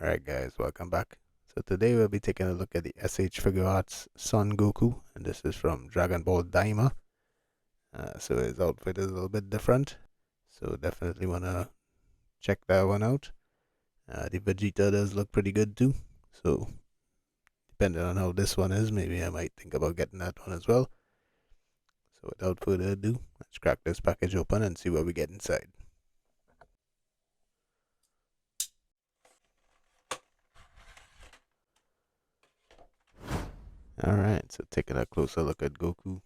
Alright guys, welcome back. So today we'll be taking a look at the SH Figuarts Son Goku, and this is from Dragon Ball Daima. So his outfit is a little bit different, so definitely want to check that one out. The Vegeta does look pretty good too, so depending on how this one is, maybe I might think about getting that one as well. So without further ado, let's crack this package open and see what we get inside. Alright, so taking a closer look at Goku,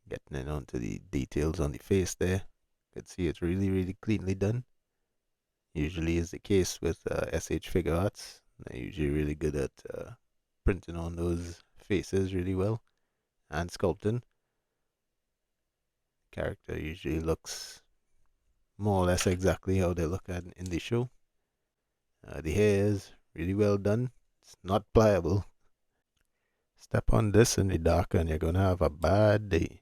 getting in onto the details on the face there. You can see it's really cleanly done. Usually is the case with SH Figuarts. They're usually really good at printing on those faces really well and sculpting. Character usually looks more or less exactly how they look at in the show. The hair is really well done. It's not pliable. Step on this in the dark and you're gonna have a bad day.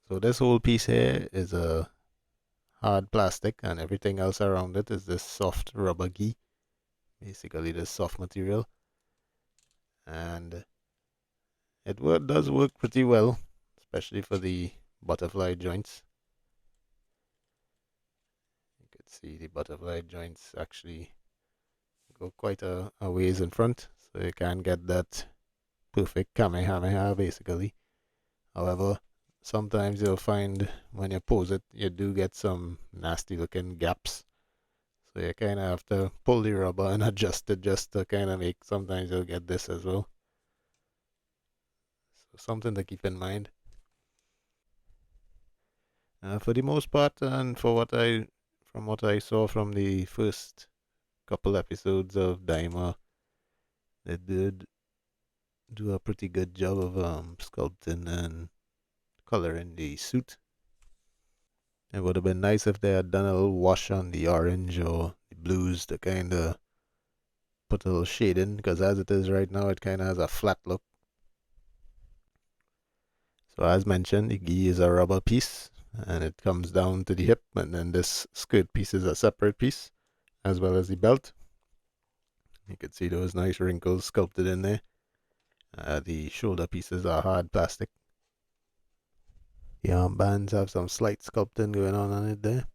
So this whole piece here is a hard plastic, and everything else around it is this soft rubber gi, basically this soft material, and it does work pretty well, especially for the butterfly joints. You can see the butterfly joints actually go quite a ways in front, so you can get that perfect kamehameha basically. However, sometimes you'll find when you pose it, you do get some nasty looking gaps. So you kind of have to pull the rubber and adjust it just to kind of make, sometimes you'll get this as well. So something to keep in mind. For the most part, and from what I saw from the first couple episodes of Daima, they did do a pretty good job of sculpting and coloring the suit. It would have been nice if they had done a little wash on the orange or the blues to kind of put a little shade in, because as it is right now, it kind of has a flat look. So as mentioned, the gi is a rubber piece, and it comes down to the hip, and then this skirt piece is a separate piece, as well as the belt. You can see those nice wrinkles sculpted in there. The shoulder pieces are hard plastic. The armbands have some slight sculpting going on it there.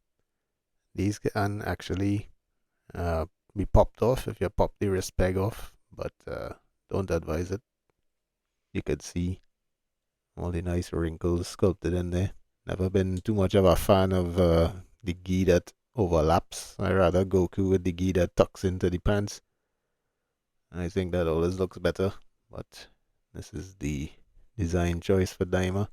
These can actually be popped off if you pop the wrist peg off, but don't advise it. You could see all the nice wrinkles sculpted in there. Never been too much of a fan of the gi that overlaps. I rather Goku with the gi that tucks into the pants. I think that always looks better, but this is the design choice for Daima.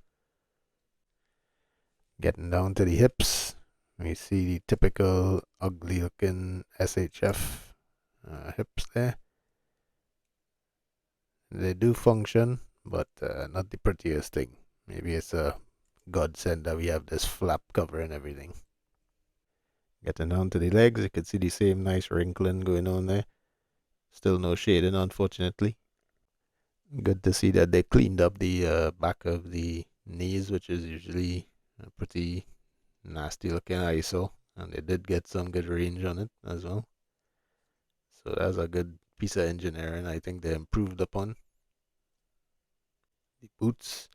Getting down to the hips, we see the typical ugly looking SHF hips there. They do function, but not the prettiest thing. Maybe it's a godsend that we have this flap covering everything. Getting down to the legs, you can see the same nice wrinkling going on there. Still no shading, unfortunately. Good to see that they cleaned up the back of the knees, which is usually a pretty nasty looking eyesore, and they did get some good range on it as well. So that's a good piece of engineering I think they improved upon. The boots,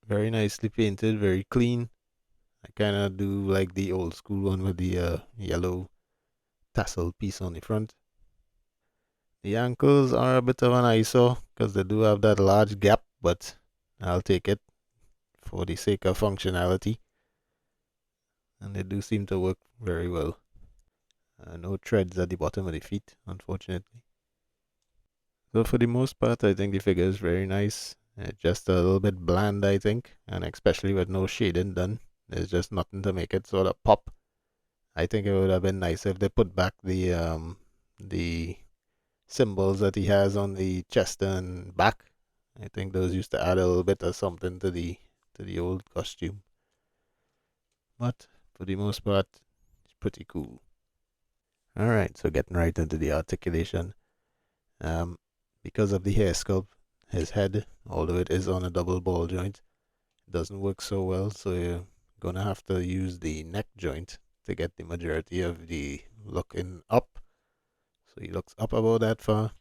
very nicely painted, very clean. I kind of do like the old school one with the yellow tassel piece on the front. The ankles are a bit of an eyesore because they do have that large gap, but I'll take it for the sake of functionality. And they do seem to work very well. No treads at the bottom of the feet, unfortunately. So for the most part, I think the figure is very nice. Just a little bit bland, I think, and especially with no shading done. There's just nothing to make it sort of pop. I think it would have been nice if they put back the symbols that he has on the chest and back. I think those used to add a little bit of something to the old costume. But for the most part, it's pretty cool. Alright, so getting right into the articulation. Because of the hair sculpt, his head, although it is on a double ball joint, doesn't work so well, so you're gonna have to use the neck joint to get the majority of the looking up. So he looks up about that far,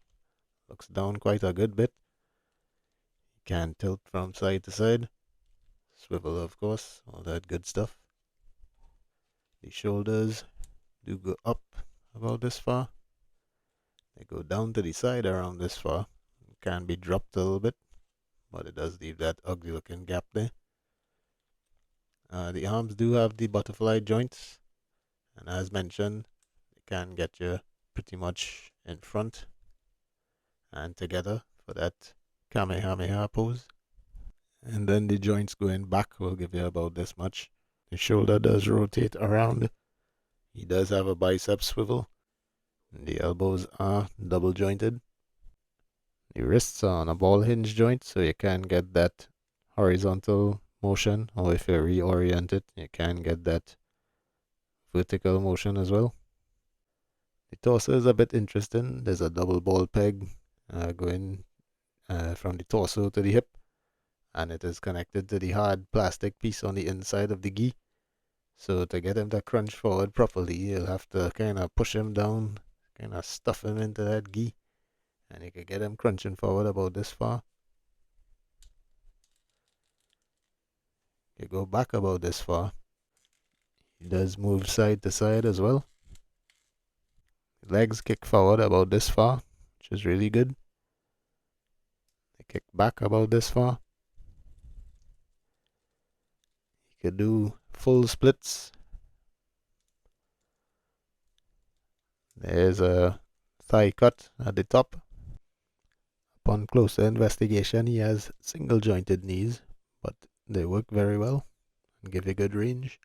looks down quite a good bit. He can tilt from side to side, swivel of course, all that good stuff. The shoulders do go up about this far. They go down to the side around this far. It can be dropped a little bit, but it does leave that ugly looking gap there. The arms do have the butterfly joints, and as mentioned, they can get you pretty much in front and together for that Kamehameha pose. And then the joints going back will give you about this much. The shoulder does rotate around. He does have a bicep swivel. The elbows are double jointed. The wrists are on a ball hinge joint, so you can get that horizontal motion, or if you reorient it, you can get that vertical motion as well. The torso is a bit interesting. There's a double ball peg going from the torso to the hip, and it is connected to the hard plastic piece on the inside of the gi. So to get him to crunch forward properly, you'll have to kind of push him down, kind of stuff him into that gi, and you can get him crunching forward about this far. You go back about this far. He does move side to side as well. Legs kick forward about this far, which is really good. They kick back about this far. You can do full splits. There's a thigh cut at the top. Upon closer investigation, he has single jointed knees, but they work very well and give you good range.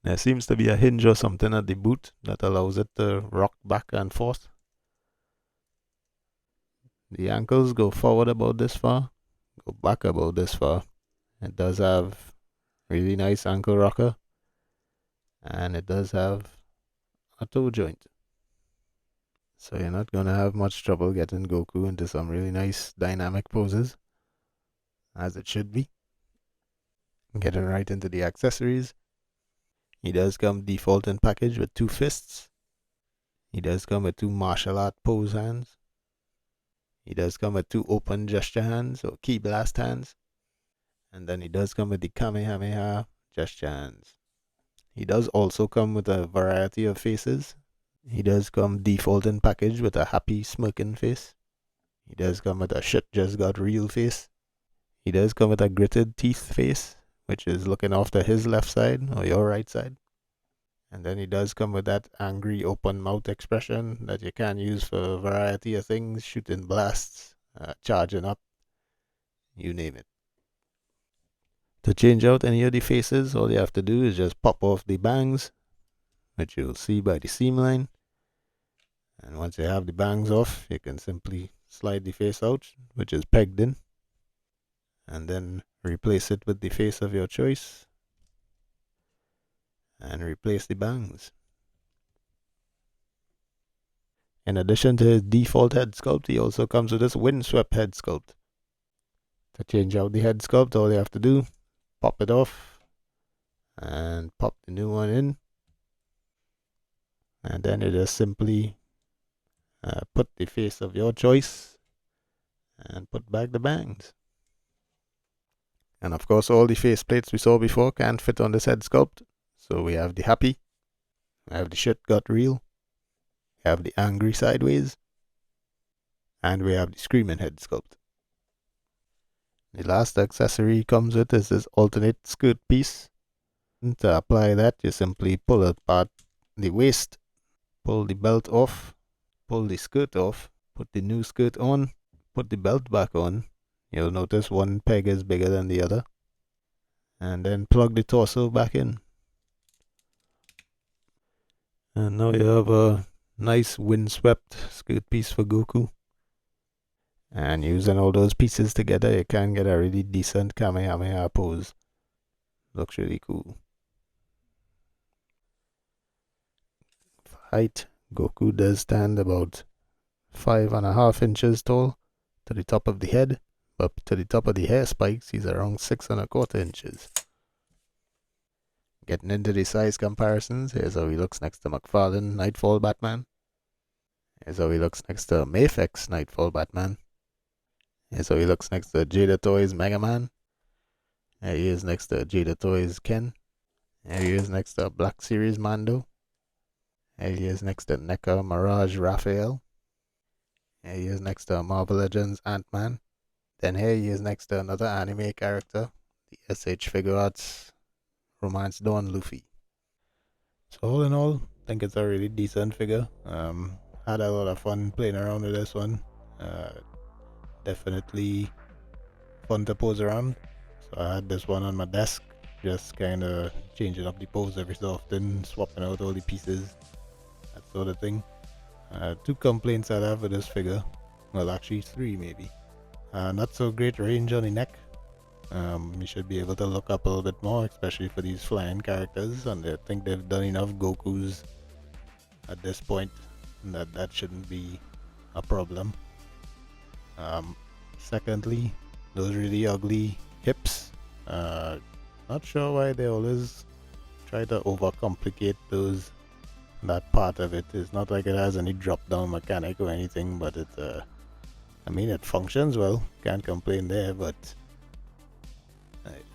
There seems to be a hinge or something at the boot that allows it to rock back and forth. The ankles go forward about this far, go back about this far. It does have really nice ankle rocker, and it does have a toe joint. So you're not going to have much trouble getting Goku into some really nice dynamic poses, as it should be. Getting right into the accessories. He does come default in package with 2 fists. He does come with 2 martial art pose hands. He does come with 2 open gesture hands or key blast hands. And then he does come with the Kamehameha gesture hands. He does also come with a variety of faces. He does come default in package with a happy smirking face. He does come with a shit just got real face. He does come with a gritted teeth face, which is looking off to his left side or your right side. And then he does come with that angry open mouth expression that you can use for a variety of things, shooting blasts, charging up, you name it. To change out any of the faces, all you have to do is just pop off the bangs, which you'll see by the seam line. And once you have the bangs off, you can simply slide the face out, which is pegged in, and then replace it with the face of your choice, and replace the bangs. In addition to his default head sculpt, he also comes with this windswept head sculpt. To change out the head sculpt, all you have to do, pop it off, and pop the new one in, and then you just simply put the face of your choice, and put back the bangs. And of course, all the face plates we saw before can't fit on this head sculpt. So we have the happy, we have the shit got real, we have the angry sideways, and we have the screaming head sculpt. The last accessory comes with is this alternate skirt piece. And to apply that, you simply pull apart the waist, pull the belt off, pull the skirt off, put the new skirt on, put the belt back on. You'll notice one peg is bigger than the other. And then plug the torso back in. And now you have a nice windswept skirt piece for Goku. And using all those pieces together, you can get a really decent Kamehameha pose. Looks really cool. For height, Goku does stand about 5.5 inches tall to the top of the head. Up to the top of the hair spikes, he's around 6.25 inches. Getting into the size comparisons, here's how he looks next to McFarlane Nightfall Batman. Here's how he looks next to Mayfix Nightfall Batman. Here's how he looks next to Jada Toys Mega Man. Here he is next to Jada Toys Ken. Here he is next to Black Series Mando. Here he is next to NECA Mirage Raphael. Here he is next to Marvel Legends Ant-Man. Then here he is next to another anime character, the SH Figuarts Romance Dawn Luffy. So all in all, I think it's a really decent figure. Had a lot of fun playing around with this one. Definitely fun to pose around. So I had this one on my desk, just kind of changing up the pose every so often, swapping out all the pieces, that sort of thing. Two complaints I have with this figure. Well, actually three maybe. Not so great range on the neck. You should be able to look up a little bit more, especially for these flying characters, and I think they've done enough Gokus at this point that shouldn't be a problem. Secondly, those really ugly hips. Not sure why they always try to overcomplicate that part of it. It's not like it has any drop down mechanic or anything, but I mean, it functions well, can't complain there, but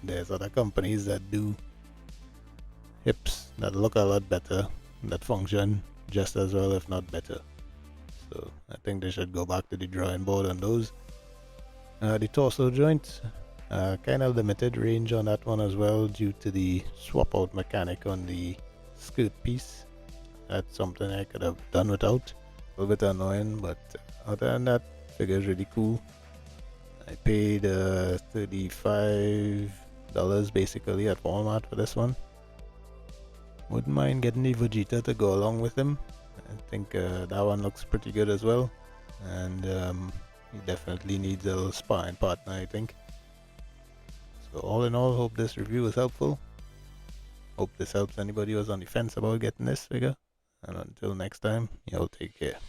there's other companies that do hips that look a lot better, that function just as well, if not better. So I think they should go back to the drawing board on those. The torso joint, kind of limited range on that one as well due to the swap out mechanic on the skirt piece. That's something I could have done without. A little bit annoying, but other than that, figure is really cool. I paid $35 basically at Walmart for this one. Wouldn't mind getting the Vegeta to go along with him. I think that one looks pretty good as well, and he definitely needs a little sparring partner, I think. So all in all, hope this review was helpful. Hope this helps anybody who's on the fence about getting this figure. And until next time, y'all take care.